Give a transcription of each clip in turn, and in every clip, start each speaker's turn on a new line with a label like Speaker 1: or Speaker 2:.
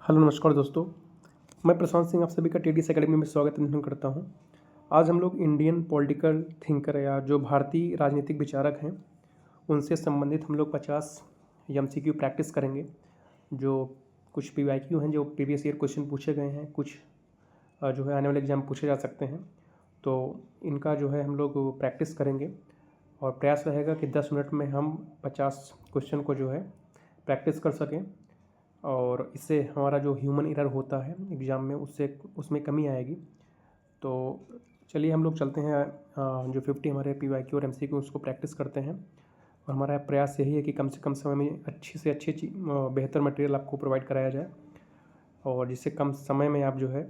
Speaker 1: Hello नमस्कार दोस्तों, मैं प्रशांत सिंह आप सभी का टीडीएस एकेडमी में स्वागत करता हूं। आज हम लोग इंडियन पॉलिटिकल थिंकर या जो भारतीय राजनीतिक विचारक हैं उनसे संबंधित हम लोग 50 एमसीक्यू प्रैक्टिस करेंगे। जो कुछ पीवाईक्यू हैं जो प्रीवियस ईयर क्वेश्चन पूछे गए हैं, कुछ जो है आने वाले एग्जाम पूछे जा सकते हैं, तो इनका जो है हम लोग प्रैक्टिस करेंगे और प्रयास रहेगा कि 10 मिनट में हम 50 क्वेश्चन को जो है प्रैक्टिस कर सकें और इससे हमारा जो ह्यूमन एरर होता है एग्ज़ाम में उसमें कमी आएगी। तो चलिए हम लोग चलते हैं जो 50 हमारे पीवाईक्यू और एमसीक्यू उसको प्रैक्टिस करते हैं और हमारा प्रयास यही है कि कम से कम समय में अच्छी से अच्छी बेहतर मटेरियल आपको प्रोवाइड कराया जाए और जिससे कम समय में आप जो है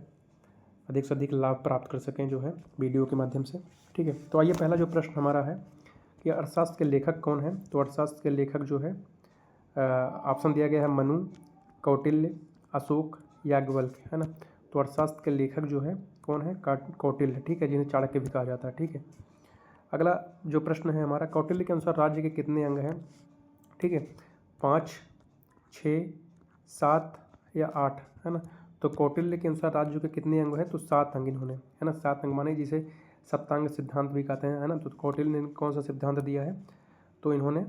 Speaker 1: अधिक से अधिक लाभ प्राप्त कर सकें जो है वीडियो के माध्यम से। ठीक है, तो आइए पहला जो प्रश्न हमारा है कि अर्थशास्त्र के लेखक कौन है। तो अर्थशास्त्र के लेखक जो है ऑप्शन दिया गया है मनु, कौटिल्य, अशोक, याज्ञवल्क्य, है ना। तो अर्थशास्त्र के लेखक जो है कौन है? कौटिल्य। ठीक है, जिन्हें चाणक्य भी कहा जाता है। ठीक है, अगला जो प्रश्न है हमारा, कौटिल्य के अनुसार राज्य के कितने अंग हैं? ठीक है, 5, 6, 7 या 8, है ना। तो कौटिल्य के अनुसार राज्य के कितने अंग हैं? तो 7 अंग इन्होंने, है ना। 7 अंग माने जिसे सप्तांग सिद्धांत भी कहते हैं, है ना। तो कौटिल्य ने कौन सा सिद्धांत दिया है? तो इन्होंने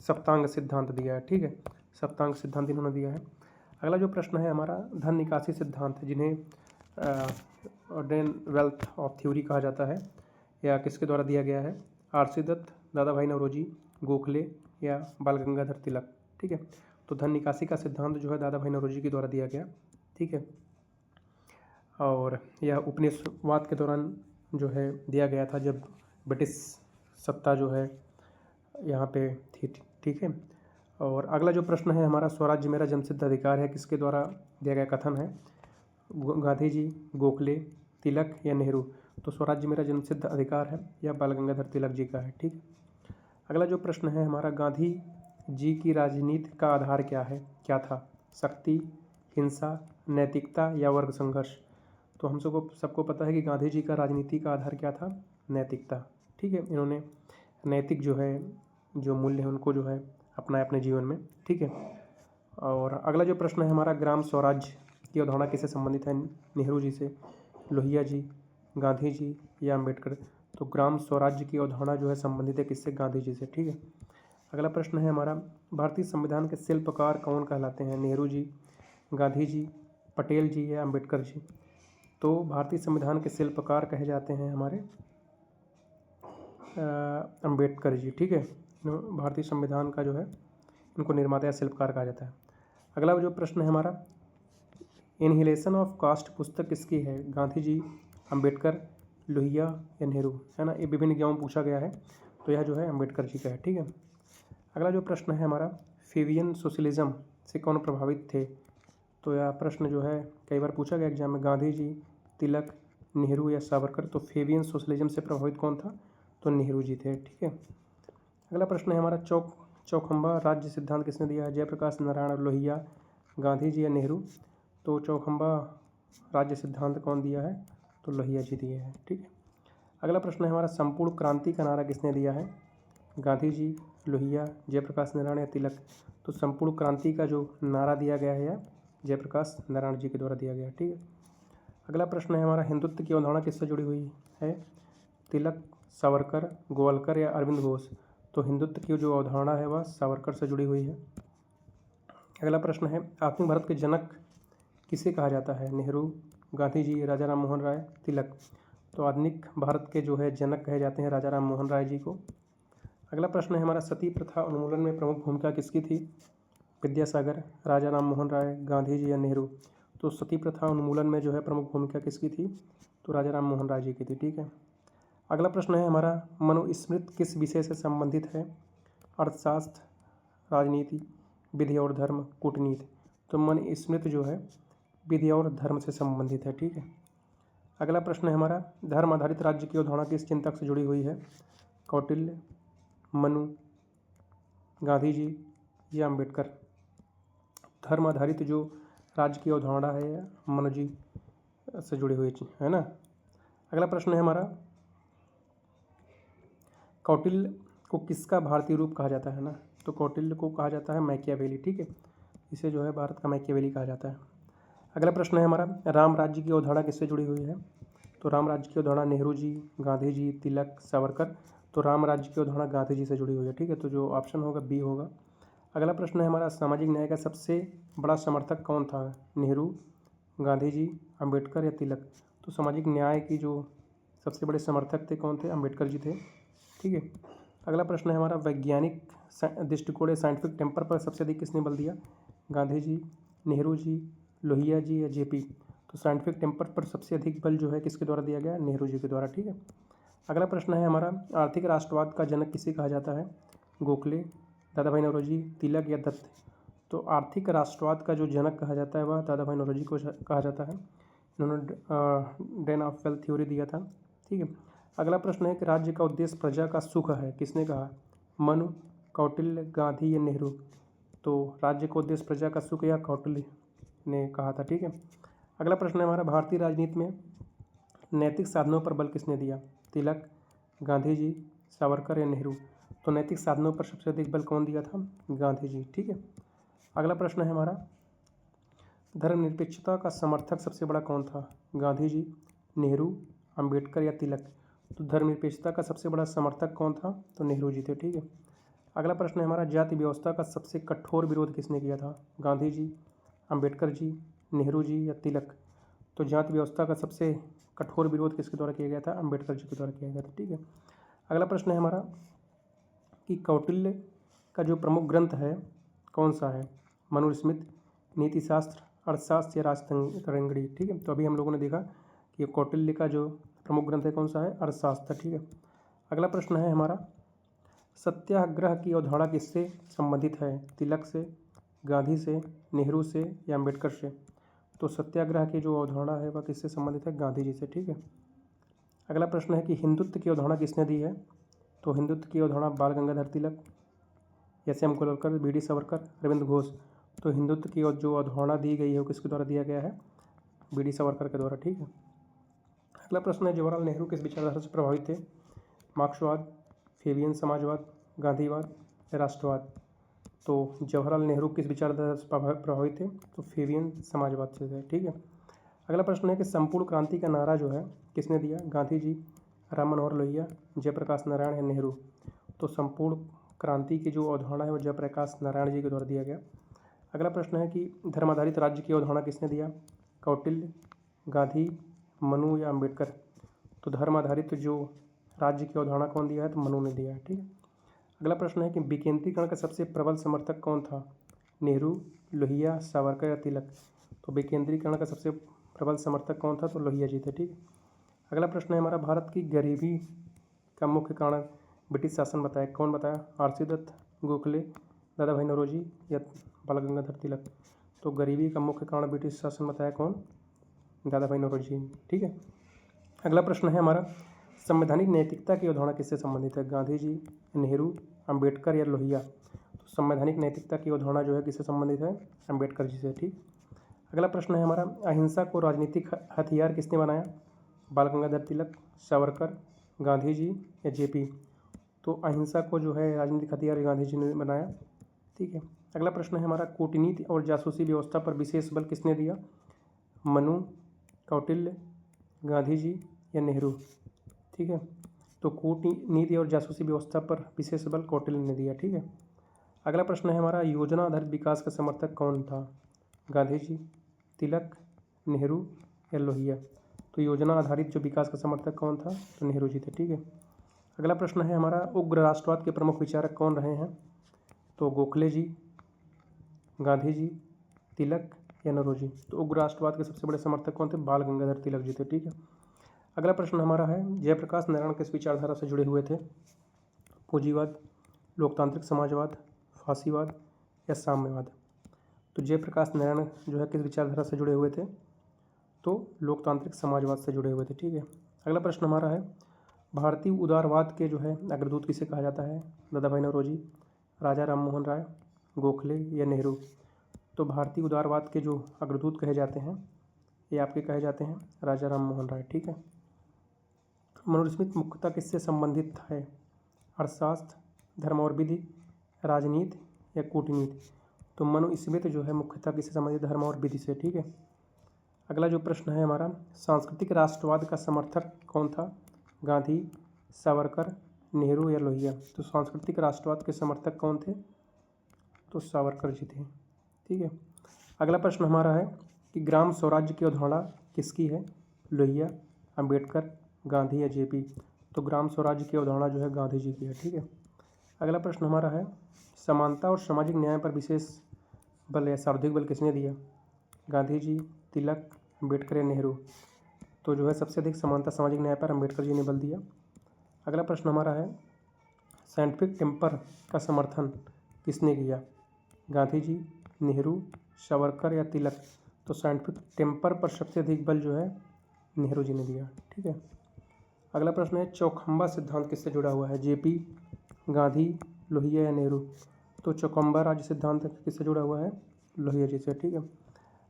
Speaker 1: सप्तांग सिद्धांत दिया है। ठीक है, सप्तांग सिद्धांत इन्होंने दिया है। अगला जो प्रश्न है हमारा, धन निकासी सिद्धांत, जिन्हें ऑर्डेन वेल्थ ऑफ थ्योरी कहा जाता है, या किसके द्वारा दिया गया है? आरसी दत्त, दादा भाई नौरोजी, गोखले या बाल गंगाधर तिलक। ठीक है, तो धन निकासी का सिद्धांत जो है दादा भाई नौरोजी के द्वारा दिया गया। ठीक है, और यह उपनिवेशवाद के दौरान जो है दिया गया था, जब ब्रिटिश सत्ता जो है यहाँ पे थी। ठीक है, और अगला जो प्रश्न है हमारा, स्वराज्य मेरा जन्मसिद्ध अधिकार है, किसके द्वारा दिया गया कथन है? गांधी जी, गोखले, तिलक या नेहरू। तो स्वराज्य मेरा जन्मसिद्ध अधिकार है या बाल गंगाधर तिलक जी का है। ठीक, अगला जो प्रश्न है हमारा, गांधी जी की राजनीति का आधार क्या था? शक्ति, हिंसा, नैतिकता या वर्ग संघर्ष। तो हम सबको पता है कि गांधी जी का राजनीति का आधार क्या था? नैतिकता। ठीक है, इन्होंने नैतिक जो मूल्य है उनको जो है अपनाए अपने जीवन में। ठीक है, और अगला जो प्रश्न है हमारा, ग्राम स्वराज्य की अवधारणा किससे संबंधित है? नेहरू जी से, लोहिया जी, गांधी जी या अम्बेडकर। तो ग्राम स्वराज्य की अवधारणा जो है संबंधित है किससे? गांधी जी से। ठीक है, अगला प्रश्न है हमारा, भारतीय संविधान के शिल्पकार कौन कहलाते हैं? नेहरू जी, गांधी जी, पटेल जी या अम्बेडकर जी। तो भारतीय संविधान के शिल्पकार कहे जाते हैं हमारे अम्बेडकर जी। ठीक है, भारतीय संविधान का जो है इनको निर्माता या शिल्पकार कहा जाता है। अगला जो प्रश्न है हमारा, इनहिलेशन ऑफ कास्ट पुस्तक किसकी है? गांधी जी, अम्बेडकर, लोहिया या नेहरू, है ना। ये विभिन्न एग्जामों में पूछा गया है, तो यह जो है अम्बेडकर जी का है। ठीक है, अगला जो प्रश्न है हमारा, फेबियन सोशलिज्म से कौन प्रभावित थे? तो यह प्रश्न जो है कई बार पूछा गया एग्जाम में, गांधी जी, तिलक, नेहरू या सावरकर। तो फेबियन सोशलिज्म से प्रभावित कौन था? तो नेहरू जी थे। ठीक है, अगला प्रश्न है हमारा, चौखंबा राज्य सिद्धांत किसने दिया है? जयप्रकाश नारायण, लोहिया, गांधी जी या नेहरू। तो चौखंबा राज्य सिद्धांत कौन दिया है? तो लोहिया जी दिए हैं। ठीक है, अगला प्रश्न है हमारा, संपूर्ण क्रांति का नारा किसने दिया है? गांधी जी, लोहिया, जयप्रकाश नारायण या तिलक। तो संपूर्ण क्रांति का जो नारा दिया गया है जयप्रकाश नारायण जी के द्वारा दिया गया। ठीक है, अगला प्रश्न है हमारा, हिंदुत्व की अवधारणा किससे जुड़ी हुई है? तिलक, सावरकर, गोवालकर या अरविंद घोष। तो हिंदुत्व की जो अवधारणा है वह सावरकर से जुड़ी हुई है। अगला प्रश्न है, आधुनिक भारत के जनक किसे कहा जाता है? नेहरू, गांधी जी, राजा राम मोहन राय, तिलक। तो आधुनिक भारत के जो है जनक कहे जाते हैं राजा राम मोहन राय जी को। अगला प्रश्न है हमारा, सती प्रथा उन्मूलन में प्रमुख भूमिका किसकी थी? विद्यासागर, राजा राम मोहन राय, गांधी जी या नेहरू। तो सती प्रथा उन्मूलन में जो है प्रमुख भूमिका किसकी थी? तो राजा राम मोहन राय जी की थी। ठीक है, अगला प्रश्न है हमारा, मनुस्मृति किस विषय से संबंधित है? अर्थशास्त्र, राजनीति, विधि और धर्म, कूटनीति। तो मनुस्मृति जो है विधि और धर्म से संबंधित है। ठीक है, अगला प्रश्न है हमारा, धर्म आधारित राज्य की अवधारणा किस चिंतक से जुड़ी हुई है? कौटिल्य, मनु, गांधी जी या अम्बेडकर। धर्म आधारित जो राज्य की अवधारणा है मनु जी से जुड़ी हुई है ना। अगला प्रश्न है हमारा, कौटिल्य को किसका भारतीय रूप कहा जाता है ना? तो कौटिल्य को कहा जाता है मैकियावेली। ठीक है, इसे जो है भारत का मैकियावेली कहा जाता है। अगला प्रश्न है हमारा, राम राज्य की अवधारणा किससे जुड़ी हुई है? तो राम राज्य की अवधारणा नेहरू जी, गांधी जी, तिलक, सावरकर। तो राम राज्य की अवधारणा गांधी जी से जुड़ी हुई है। ठीक है, तो जो ऑप्शन होगा बी होगा। अगला प्रश्न है हमारा, सामाजिक न्याय का सबसे बड़ा समर्थक कौन था? नेहरू, गांधी जी, अम्बेडकर या तिलक? तो सामाजिक न्याय की जो सबसे बड़े समर्थक थे कौन थे? अम्बेडकर जी थे। ठीक है। अगला प्रश्न है हमारा, वैज्ञानिक दृष्टिकोण या साइंटिफिक टेम्पर पर सबसे अधिक किसने बल दिया? गांधी जी, नेहरू जी, लोहिया जी या जेपी? तो साइंटिफिक टेम्पर पर सबसे अधिक बल जो है किसके द्वारा दिया गया? नेहरू जी के द्वारा। ठीक है। अगला प्रश्न है हमारा, आर्थिक राष्ट्रवाद का जनक किसे कहा जाता है? गोखले, दादा भाई नौरोजी, तिलक या दत्त? तो आर्थिक राष्ट्रवाद का जो जनक कहा जाता है वह दादा भाई नौरोजी को कहा जाता है। इन्होंने डेन ऑफ वेल्थ थ्योरी दिया था। ठीक है। अगला प्रश्न है कि राज्य का उद्देश्य प्रजा का सुख है, किसने कहा? मनु, कौटिल्य, गांधी या नेहरू? तो राज्य का उद्देश्य प्रजा का सुख या कौटिल्य ने कहा था। ठीक है। अगला प्रश्न है हमारा, भारतीय राजनीति में नैतिक साधनों पर बल किसने दिया? तिलक, गांधी जी, सावरकर या नेहरू? तो नैतिक साधनों पर सबसे अधिक बल कौन दिया था? गांधी जी। ठीक है। अगला प्रश्न है हमारा, धर्मनिरपेक्षता का समर्थक सबसे बड़ा कौन था? गांधी जी, नेहरू, अंबेडकर या तिलक? तो धर्मनिरपेक्षता का सबसे बड़ा समर्थक कौन था? तो नेहरू जी थे। ठीक है। अगला प्रश्न है हमारा, जाति व्यवस्था का सबसे कठोर विरोध किसने किया था? गांधी जी, अंबेडकर जी, नेहरू जी या तिलक? तो जाति व्यवस्था का सबसे कठोर विरोध किसके द्वारा किया गया था? अंबेडकर जी के द्वारा किया गया था। ठीक है। अगला प्रश्न है हमारा कि कौटिल्य का जो प्रमुख ग्रंथ है कौन सा है? मनुस्मृति, नीतिशास्त्र, अर्थशास्त्र या राजतरंगिणी? ठीक है। तो अभी हम लोगों ने देखा कि कौटिल्य का जो प्रमुख ग्रंथ है कौन सा है? अर्थशास्त्र। ठीक है। अगला प्रश्न है हमारा, सत्याग्रह की अवधारणा किससे संबंधित है? तिलक से, गांधी से, नेहरू से या अम्बेडकर से? तो सत्याग्रह की जो अवधारणा है वह किससे संबंधित है? गांधी जी से। ठीक है। अगला प्रश्न है कि हिंदुत्व की अवधारणा किसने दी है? तो हिंदुत्व की अवधारणा Bal Gangadhar Tilak, S M Golwalkar, B D Savarkar, Arvind Ghosh? तो हिंदुत्व की जो अवधारणा दी गई है वो किसके द्वारा दिया गया है? बी डी सावरकर के द्वारा। ठीक है। अगला प्रश्न है, जवाहरलाल नेहरू किस विचारधारा से प्रभावित थे? मार्क्सवाद, फेबियन समाजवाद, गांधीवाद या राष्ट्रवाद? तो जवाहरलाल नेहरू किस विचारधारा से प्रभावित थे? तो फेबियन समाजवाद से थे। ठीक है। अगला प्रश्न है कि संपूर्ण क्रांति का नारा जो है किसने दिया? गांधी जी, राम मनोहर लोहिया, जयप्रकाश नारायण या नेहरू? तो संपूर्ण क्रांति की जो अवधारणा है वो जयप्रकाश नारायण जी के द्वारा दिया गया। अगला प्रश्न है कि धर्माधारित राज्य की अवधारणा किसने दिया? कौटिल्य, गांधी, मनु या अम्बेडकर? तो धर्म आधारित जो राज्य की अवधारणा कौन दिया है? तो मनु ने दिया है। ठीक है। अगला प्रश्न है कि विकेंद्रीकरण का सबसे प्रबल समर्थक कौन था? नेहरू, लोहिया, सावरकर या तिलक? तो विकेंद्रीकरण का सबसे प्रबल समर्थक कौन था? तो लोहिया जी थे। ठीक है। अगला प्रश्न है हमारा, भारत की गरीबी का मुख्य कारण ब्रिटिश शासन बताए, कौन बताया? आर.सी. दत्त, गोखले, दादा भाई नौरोजी या बाल गंगाधर तिलक? तो गरीबी का मुख्य कारण ब्रिटिश शासन बताया कौन? दादा भाई नौरोजी। ठीक है। अगला प्रश्न है हमारा, संवैधानिक नैतिकता की अवधारणा किससे संबंधित है? गांधी जी, नेहरू, अम्बेडकर या लोहिया? तो संवैधानिक नैतिकता की अवधारणा जो है किससे संबंधित है? अम्बेडकर जी से। ठीक। अगला प्रश्न है हमारा, अहिंसा को राजनीतिक हथियार किसने बनाया? बाल गंगाधर तिलक, सावरकर, गांधी जी या जेपी? तो अहिंसा को जो है राजनीतिक हथियार गांधी जी ने बनाया। ठीक है। अगला प्रश्न है हमारा, कूटनीति और जासूसी व्यवस्था पर विशेष बल किसने दिया? मनु, कौटिल्य, गांधी जी या नेहरू? ठीक है। तो कूटनीति और जासूसी व्यवस्था पर विशेष बल कौटिल्य ने दिया। ठीक है। अगला प्रश्न है हमारा, योजना आधारित विकास का समर्थक कौन था? गांधी जी, तिलक, नेहरू या लोहिया? तो योजना आधारित जो विकास का समर्थक कौन था? तो नेहरू जी थे। ठीक है। अगला प्रश्न है हमारा, उग्र राष्ट्रवाद के प्रमुख विचारक कौन रहे हैं? तो गोखले जी, गांधी जी, तिलक या नौरोजी? तो उग्र राष्ट्रवाद के सबसे बड़े समर्थक कौन थे? बाल गंगाधर तिलक जी थे। ठीक है। अगला प्रश्न हमारा है, जयप्रकाश नारायण किस विचारधारा से जुड़े हुए थे? पूंजीवाद, लोकतांत्रिक समाजवाद, फासीवाद या साम्यवाद? तो जयप्रकाश नारायण जो है किस विचारधारा से जुड़े हुए थे? तो लोकतांत्रिक समाजवाद से जुड़े हुए थे। ठीक है। अगला प्रश्न हमारा है, भारतीय उदारवाद के जो है अग्रदूत किसे कहा जाता है? दादा भाई नौरोजी, राजा राम मोहन राय, गोखले या नेहरू? तो भारतीय उदारवाद के जो अग्रदूत कहे जाते हैं ये आपके कहे जाते हैं राजा राम मोहन राय। ठीक है। मनुस्मृति मुख्यतः किससे संबंधित है? अर्थशास्त्र, धर्म और विधि, राजनीति या कूटनीति? तो मनुस्मृति जो है मुख्यतः किससे संबंधित, धर्म और विधि से। ठीक है, अगला जो प्रश्न है हमारा, सांस्कृतिक राष्ट्रवाद का समर्थक कौन था, गांधी, सावरकर, नेहरू या लोहिया। तो सांस्कृतिक राष्ट्रवाद के समर्थक कौन थे, तो सावरकर जी थे। ठीक है, अगला प्रश्न हमारा है कि ग्राम स्वराज्य की अवधारणा किसकी है, लोहिया, अंबेडकर, गांधी या जेपी। तो ग्राम स्वराज्य की अवधारणा जो है गांधी जी की है। ठीक है, अगला प्रश्न हमारा है, समानता और सामाजिक न्याय पर विशेष बल या सर्वाधिक बल किसने दिया, गांधी जी, तिलक, अंबेडकर या नेहरू। तो जो है सबसे अधिक समानता सामाजिक न्याय पर अंबेडकर जी ने बल दिया। अगला प्रश्न हमारा है, साइंटिफिक टेम्पर का समर्थन किसने किया, गांधी जी, नेहरू, सावरकर या तिलक। तो साइंटिफिक टेम्पर पर सबसे अधिक बल जो है नेहरू जी ने दिया। ठीक है, अगला प्रश्न है, चौखंबा सिद्धांत किससे जुड़ा हुआ है, जेपी, गांधी, लोहिया या नेहरू। तो चौखंबा राज्य सिद्धांत किससे जुड़ा हुआ है, लोहिया जी से। ठीक है,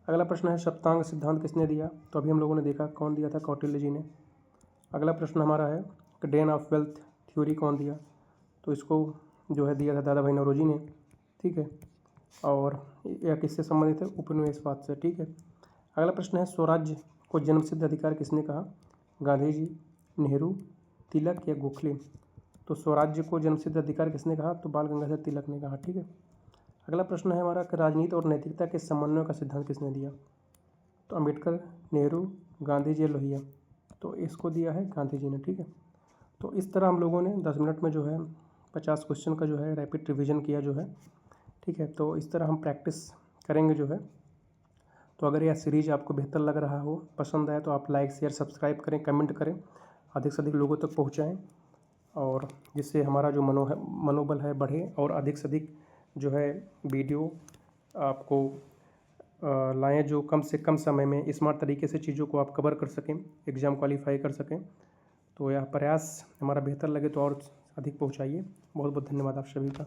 Speaker 1: अगला प्रश्न है, सप्तांग सिद्धांत किसने दिया। तो अभी हम लोगों ने देखा कौन दिया था, कौटिल्य जी ने। अगला प्रश्न हमारा है, डेन ऑफ वेल्थ थ्योरी कौन दिया। तो इसको जो है दिया था दादा भाई नौरोजी ने। ठीक है, और यह किससे संबंधित है, उपनिवेशवाद से। ठीक है, अगला प्रश्न है, स्वराज्य को जन्मसिद्ध अधिकार किसने कहा, गांधी जी, नेहरू, तिलक या गोखले। तो स्वराज्य को जन्मसिद्ध अधिकार किसने कहा, तो बाल गंगाधर तिलक ने कहा। ठीक है, अगला प्रश्न है हमारा कि राजनीति और नैतिकता के समन्वय का सिद्धांत किसने दिया। तो अंबेडकर, नेहरू, गांधी जी, लोहिया। तो इसको दिया है गांधी जी ने। ठीक है, तो इस तरह हम लोगों ने 10 मिनट में जो है 50 क्वेश्चन का जो है रैपिड रिवीजन किया जो है। ठीक है, तो इस तरह हम प्रैक्टिस करेंगे जो है। तो अगर यह सीरीज आपको बेहतर लग रहा हो, पसंद आए, तो आप लाइक, शेयर, सब्सक्राइब करें, कमेंट करें, अधिक से अधिक लोगों तक पहुंचाएं, और जिससे हमारा जो मनोबल है बढ़े, और अधिक से अधिक जो है वीडियो आपको लाएँ जो कम से कम समय में स्मार्ट तरीके से चीज़ों को आप कवर कर सकें, एग्ज़ाम क्वालिफाई कर सकें। तो यह प्रयास हमारा बेहतर लगे तो और अधिक पहुँचाइए। बहुत बहुत धन्यवाद आप सभी का।